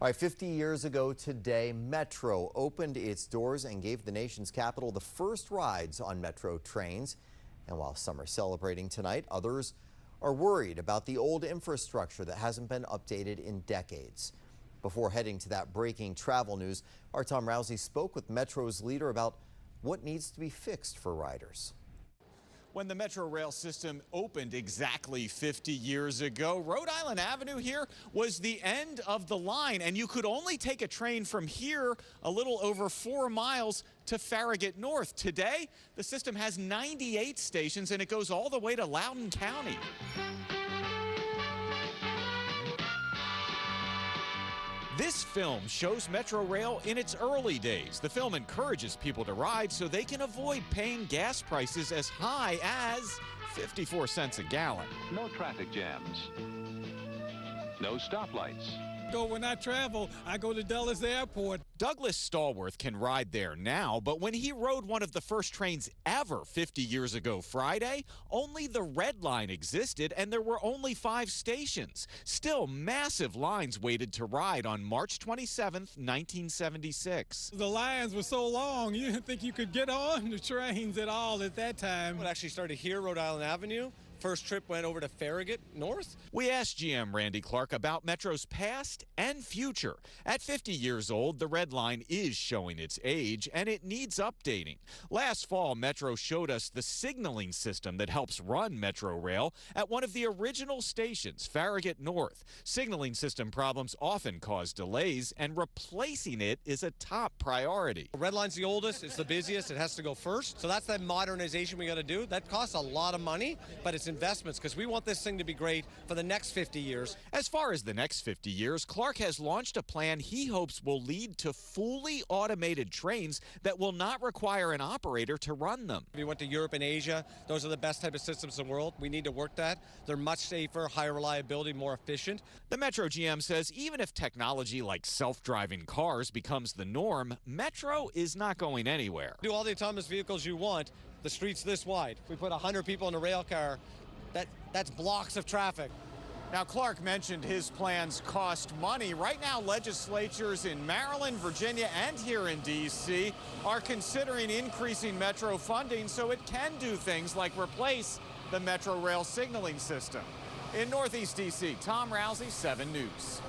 All right, 50 years ago today, Metro opened its doors and gave the nation's capital the first rides on Metro trains. And while some are celebrating tonight, others are worried about the old infrastructure that hasn't been updated in decades. Before heading to that breaking travel news, our Tom Rousey spoke with Metro's leader about what needs to be fixed for riders. When the Metrorail system opened exactly 50 years ago, Rhode Island Avenue here was the end of the line, and you could only take a train from here a little over 4 miles to Farragut North. Today, the system has 98 stations, and it goes all the way to Loudoun County. This film shows Metrorail in its early days. The film encourages people to ride so they can avoid paying gas prices as high as 54 cents a gallon. No traffic jams. No stoplights. When I travel, I go to Dulles Airport. Douglas Stallworth can ride there now, but when he rode one of the first trains ever 50 years ago Friday, only the Red Line existed and there were only 5 stations. Still, massive lines waited to ride on March 27th, 1976. The lines were so long, you didn't think you could get on the trains at all at that time. It actually started here, Rhode Island Avenue. First trip went over to Farragut North. We asked GM Randy Clark about Metro's past and future. At 50 years old, the Red Line is showing its age, and it needs updating. Last fall, Metro showed us the signaling system that helps run Metrorail at one of the original stations, Farragut North. Signaling system problems often cause delays, and replacing it is a top priority. Red Line's the oldest, it's the busiest, it has to go first. So that's that modernization we got to do. That costs a lot of money, but it's investments because we want this thing to be great for the next 50 years. As far as the next 50 years, Clark has launched a plan he hopes will lead to fully automated trains that will not require an operator to run them. We went to Europe and Asia. Those are the best type of systems in the world. We need to work that. They're much safer, higher reliability, more efficient. The Metro GM says even if technology like self-driving cars becomes the norm, Metro is not going anywhere. Do all the autonomous vehicles you want. The street's this wide. If we put 100 people in a rail car, that's blocks of traffic. Now, Clark mentioned his plans cost money. Right now, legislatures in Maryland, Virginia, and here in D.C. are considering increasing Metro funding so it can do things like replace the Metrorail signaling system. In Northeast D.C., Tom Rousey, 7 News.